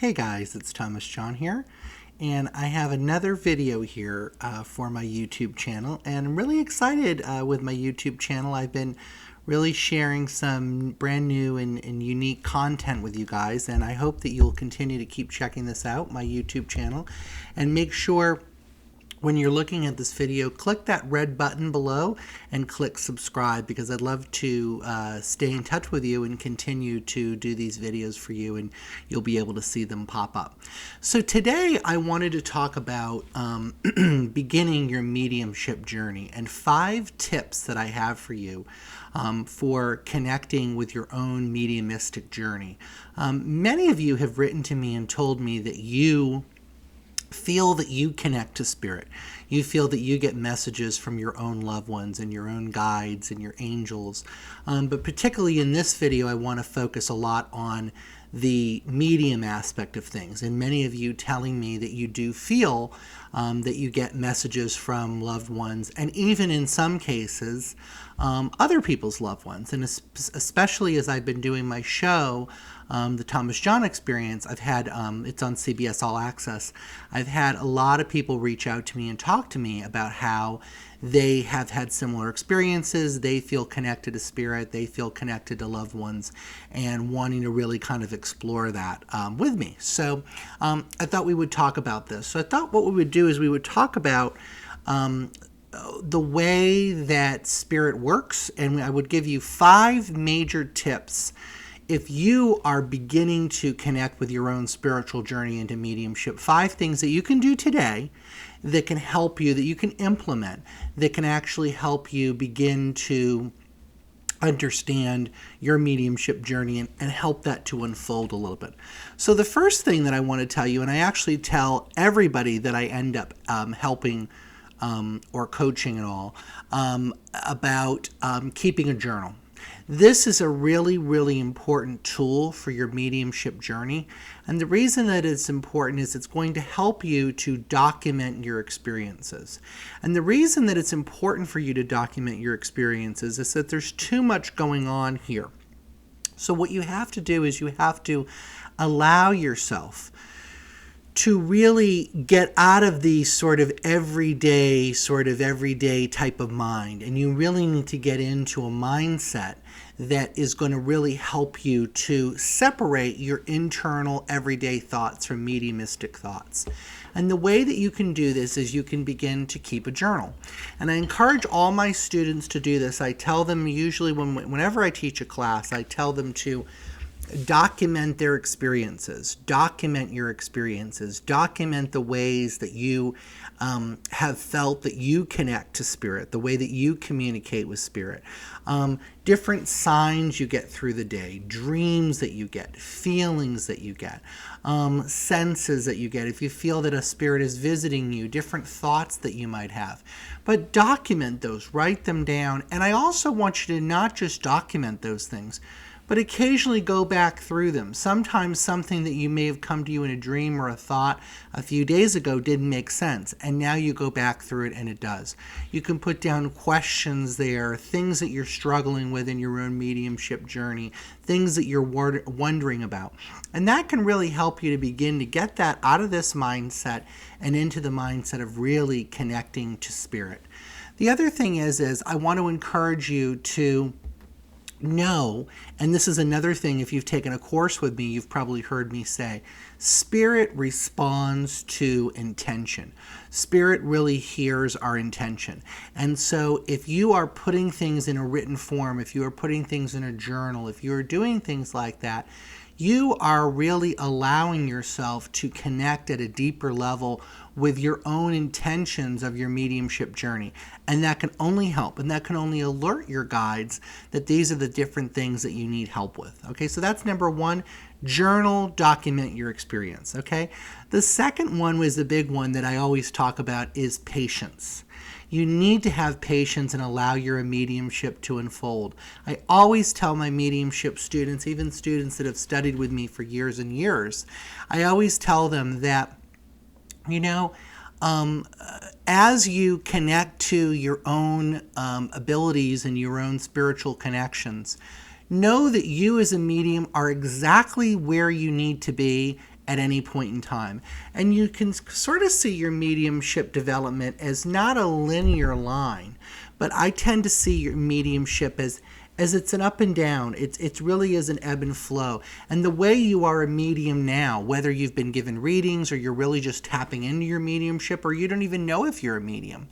Hey guys, it's Thomas John here, and I have another video here for my YouTube channel, and I'm really excited with my YouTube channel. I've been really sharing some brand new and unique content with you guys, and I hope that you'll continue to keep checking this out, my YouTube channel, and make sure when you're looking at this video, click that red button below and click subscribe, because I'd love to stay in touch with you and continue to do these videos for you, and you'll be able to see them pop up. So today I wanted to talk about beginning your mediumship journey and 5 tips that I have for you for connecting with your own mediumistic journey. Many of you have written to me and told me that you feel that you connect to spirit. You feel that you get messages from your own loved ones and your own guides and your angels. But particularly in this video, I want to focus a lot on the medium aspect of things. And many of you telling me that you do feel that you get messages from loved ones, and even in some cases, other people's loved ones. And especially as I've been doing my show, the Thomas John Experience, I've had, it's on CBS All Access, I've had a lot of people reach out to me and talk to me about how they have had similar experiences, they feel connected to spirit, they feel connected to loved ones, and wanting to really kind of explore that with me. So I thought we would talk about this. So I thought what we would do is we would talk about the way that spirit works, and I would give you 5 major tips if you are beginning to connect with your own spiritual journey into mediumship. 5 things that you can do today that can help you, that you can implement, that can actually help you begin to understand your mediumship journey and help that to unfold a little bit. So the first thing that I want to tell you, and I actually tell everybody that I end up helping or coaching and all, about keeping a journal. This is a really, really important tool for your mediumship journey. And the reason that it's important is it's going to help you to document your experiences. And the reason that it's important for you to document your experiences is that there's too much going on here. So what you have to do is you have to allow yourself to really get out of the sort of everyday type of mind. And you really need to get into a mindset that is going to really help you to separate your internal everyday thoughts from mediumistic thoughts. And the way that you can do this is you can begin to keep a journal. And I encourage all my students to do this. I tell them usually whenever I teach a class, I tell them to document their experiences, document your experiences, document the ways that you have felt that you connect to spirit, the way that you communicate with spirit, different signs you get through the day, dreams that you get, feelings that you get, senses that you get, if you feel that a spirit is visiting you, different thoughts that you might have. But document those, write them down. And I also want you to not just document those things, but occasionally go back through them. Sometimes something that you may have come to you in a dream or a thought a few days ago didn't make sense, and now you go back through it and it does. You can put down questions there, things that you're struggling with in your own mediumship journey, things that you're wondering about. And that can really help you to begin to get that out of this mindset and into the mindset of really connecting to spirit. The other thing is I want to encourage you to know, and this is another thing, if you've taken a course with me, you've probably heard me say, spirit responds to intention. Spirit really hears our intention. And so if you are putting things in a written form, if you are putting things in a journal, if you are doing things like that, you are really allowing yourself to connect at a deeper level with your own intentions of your mediumship journey. And that can only help, and that can only alert your guides that these are the different things that you need help with. Okay, so that's number 1, journal, document your experience. Okay, the second one was the big one that I always talk about is patience. You need to have patience and allow your mediumship to unfold. I always tell my mediumship students, even students that have studied with me for years and years, I always tell them that, as you connect to your own abilities and your own spiritual connections, know that you as a medium are exactly where you need to be at any point in time. And you can sort of see your mediumship development as not a linear line, but I tend to see your mediumship as it's an up and down. It really is an ebb and flow. And the way you are a medium now, whether you've been given readings or you're really just tapping into your mediumship, or you don't even know if you're a medium.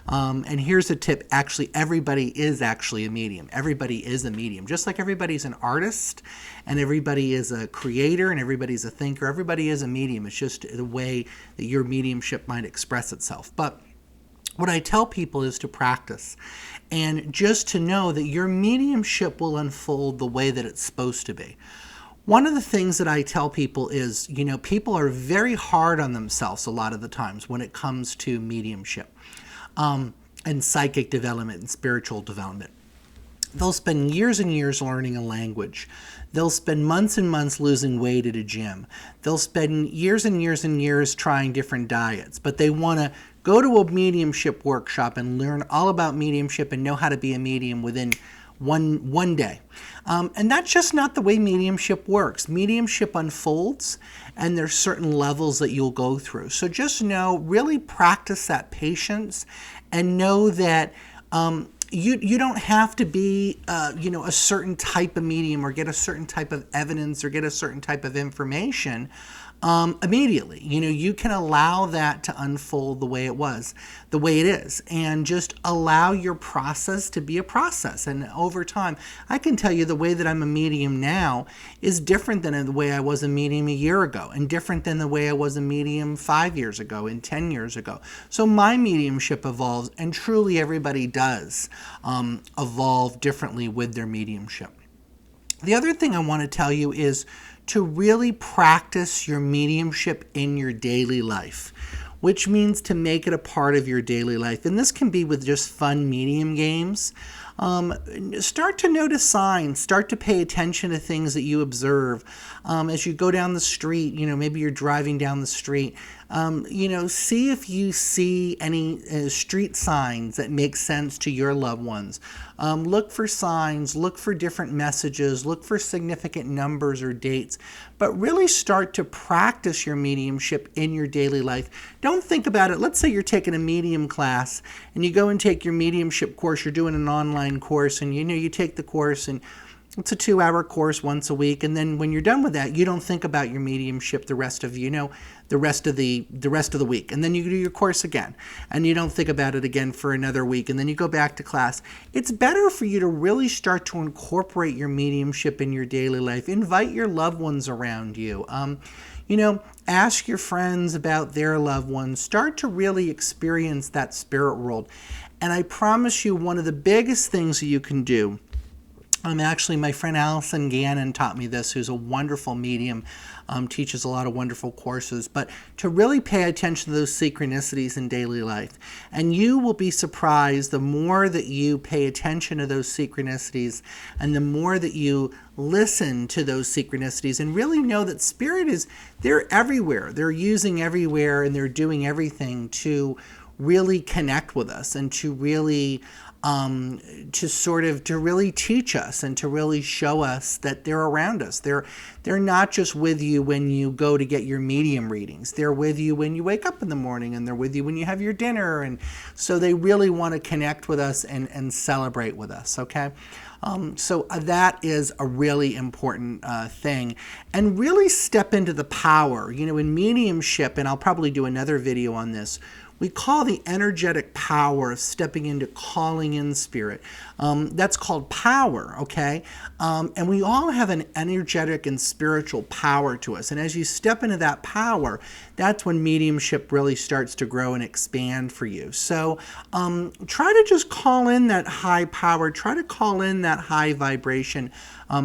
And here's a tip. Actually, everybody is actually a medium. Everybody is a medium. Just like everybody's an artist and everybody is a creator and everybody's a thinker, everybody is a medium. It's just the way that your mediumship might express itself. But what I tell people is to practice and just to know that your mediumship will unfold the way that it's supposed to be. One of the things that I tell people is, people are very hard on themselves a lot of the times when it comes to mediumship and psychic development and spiritual development. They'll spend years and years learning a language. They'll spend months and months losing weight at a gym. They'll spend years and years and years trying different diets, but they want to go to a mediumship workshop and learn all about mediumship and know how to be a medium within one day. And that's just not the way mediumship works. Mediumship unfolds, and there's certain levels that you'll go through. So just know, really practice that patience, and know that you don't have to be, a certain type of medium or get a certain type of evidence or get a certain type of information immediately. You can allow that to unfold the way it is, and just allow your process to be a process. And over time, I can tell you the way that I'm a medium now is different than the way I was a medium a year ago, and different than the way I was a medium 5 years ago and 10 years ago. So my mediumship evolves, and truly everybody does evolve differently with their mediumship. The other thing I want to tell you is to really practice your mediumship in your daily life, which means to make it a part of your daily life. And this can be with just fun medium games. Start to notice signs, start to pay attention to things that you observe. As you go down the street, maybe you're driving down the street, see if you see any street signs that make sense to your loved ones. Look for signs, look for different messages, look for significant numbers or dates, but really start to practice your mediumship in your daily life. Don't think about it. Let's say you're taking a medium class and you go and take your mediumship course. You're doing an online course, and you take the course, and it's a 2-hour course once a week. And then when you're done with that, you don't think about your mediumship the rest of the week. And then you do your course again, and you don't think about it again for another week. And then you go back to class. It's better for you to really start to incorporate your mediumship in your daily life. Invite your loved ones around you. Ask your friends about their loved ones. Start to really experience that spirit world. And I promise you, one of the biggest things that you can do, actually, my friend Allison Gannon taught me this, who's a wonderful medium, teaches a lot of wonderful courses, but to really pay attention to those synchronicities in daily life. And you will be surprised the more that you pay attention to those synchronicities and the more that you listen to those synchronicities and really know that spirit they're everywhere. They're using everywhere, and they're doing everything to really connect with us and to really to really teach us and to really show us that they're around us. They're not just with you when you go to get your medium readings. They're with you when you wake up in the morning, and they're with you when you have your dinner. And so they really want to connect with us and celebrate with us, okay? So that is a really important thing. And really step into the power. In mediumship, and I'll probably do another video on this, we call the energetic power of stepping into calling in spirit. That's called power, okay? And we all have an energetic and spiritual power to us. And as you step into that power, that's when mediumship really starts to grow and expand for you. So try to just call in that high power. Try to call in that high vibration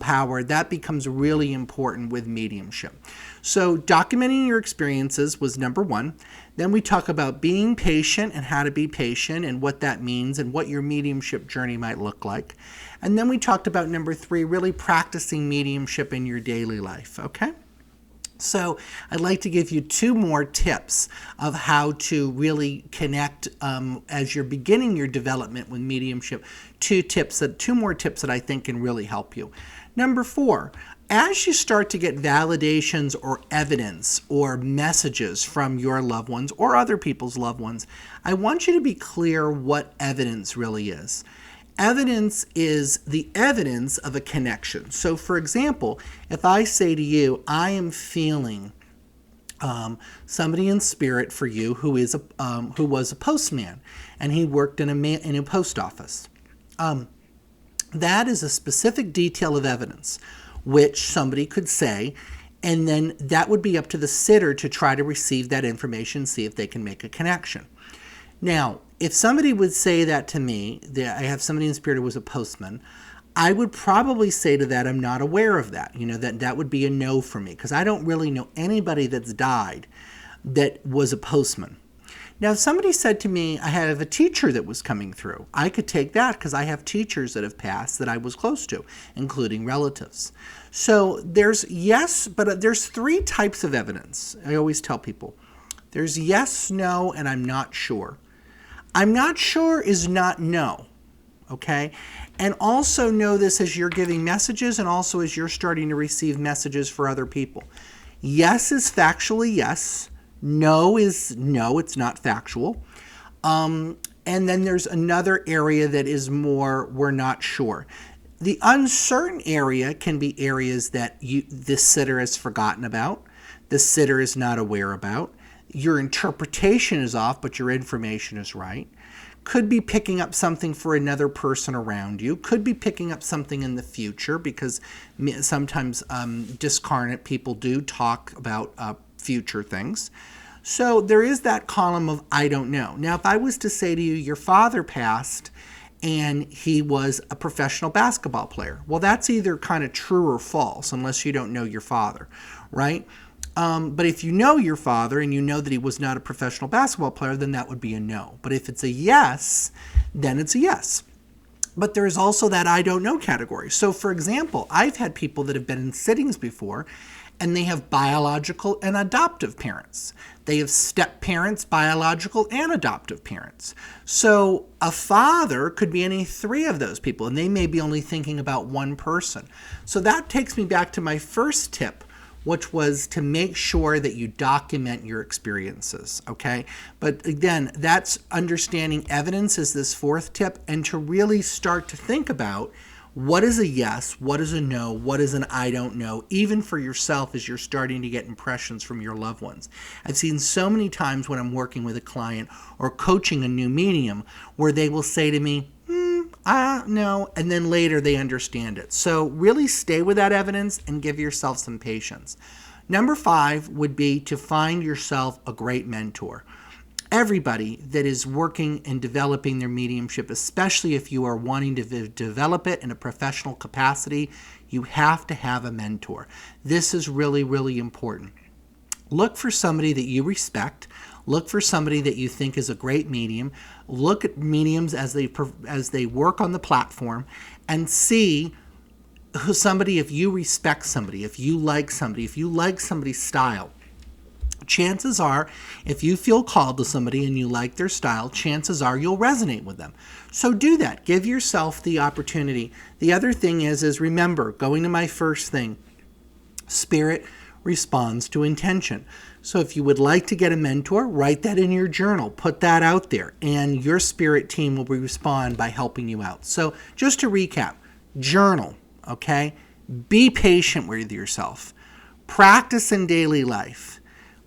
power. That becomes really important with mediumship. So documenting your experiences was number one. Then we talk about being patient and how to be patient and what that means and what your mediumship journey might look like. And then we talked about number three, really practicing mediumship in your daily life, okay? So I'd like to give you 2 more tips of how to really connect as you're beginning your development with mediumship. 2 more tips that I think can really help you. Number 4, as you start to get validations or evidence or messages from your loved ones or other people's loved ones, I want you to be clear what evidence really is. Evidence is the evidence of a connection. So, for example, if I say to you, I am feeling somebody in spirit for you who was a postman, and he worked in a post office. That is a specific detail of evidence which somebody could say, and then that would be up to the sitter to try to receive that information, see if they can make a connection. Now, if somebody would say that to me, that I have somebody in spirit who was a postman, I would probably say to that, I'm not aware of that. That would be a no for me, because I don't really know anybody that's died that was a postman. Now, if somebody said to me, I have a teacher that was coming through, I could take that because I have teachers that have passed that I was close to, including relatives. So there's yes, but there's three types of evidence. I always tell people, there's yes, no, and I'm not sure. I'm not sure is not no, okay? And also know this as you're giving messages and also as you're starting to receive messages for other people. Yes is factually yes. No is no, it's not factual. And then there's another area that is more, we're not sure. The uncertain area can be areas that the sitter has forgotten about, the sitter is not aware about. Your interpretation is off, but your information is right. Could be picking up something for another person around you. Could be picking up something in the future, because sometimes discarnate people do talk about future things. So there is that column of I don't know. Now, if I was to say to you, your father passed and he was a professional basketball player, well, that's either kind of true or false, unless you don't know your father, right? But if you know your father and you know that he was not a professional basketball player, then that would be a no. But if it's a yes, then it's a yes. But there is also that I don't know category. So, for example, I've had people that have been in sittings before, and they have biological and adoptive parents. They have step parents, biological and adoptive parents. So a father could be any three of those people, and they may be only thinking about one person. So that takes me back to my first tip, which was to make sure that you document your experiences, okay? But again, that's understanding evidence is this fourth tip, and to really start to think about what is a yes, what is a no, what is an I don't know, even for yourself as you're starting to get impressions from your loved ones. I've seen so many times when I'm working with a client or coaching a new medium where they will say to me, no, and then later they understand it. So really stay with that evidence and give yourself some patience. Number 5 would be to find yourself a great mentor. Everybody that is working and developing their mediumship, especially if you are wanting to develop it in a professional capacity, you have to have a mentor. This is really, really important. Look for somebody that you respect. Look for somebody that you think is a great medium. Look at mediums as they work on the platform and see somebody, if you respect somebody, if you like somebody's style. Chances are, if you feel called to somebody and you like their style, chances are you'll resonate with them. So do that. Give yourself the opportunity. The other thing is remember, going to my first thing, spirit responds to intention. So if you would like to get a mentor, write that in your journal, put that out there, and your spirit team will respond by helping you out. So just to recap, journal, okay? Be patient with yourself. Practice in daily life.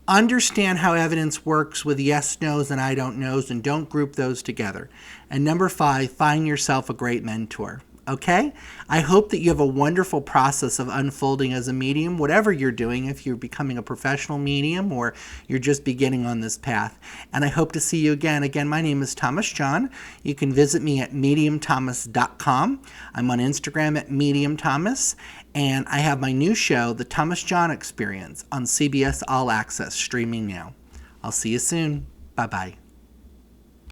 Understand how evidence works with yes, no's, and I don't knows, and don't group those together. And number 5, find yourself a great mentor. Okay? I hope that you have a wonderful process of unfolding as a medium, whatever you're doing, if you're becoming a professional medium or you're just beginning on this path. And I hope to see you again. Again, my name is Thomas John. You can visit me at mediumthomas.com. I'm on Instagram at mediumthomas. And I have my new show, The Thomas John Experience, on CBS All Access, streaming now. I'll see you soon. Bye-bye.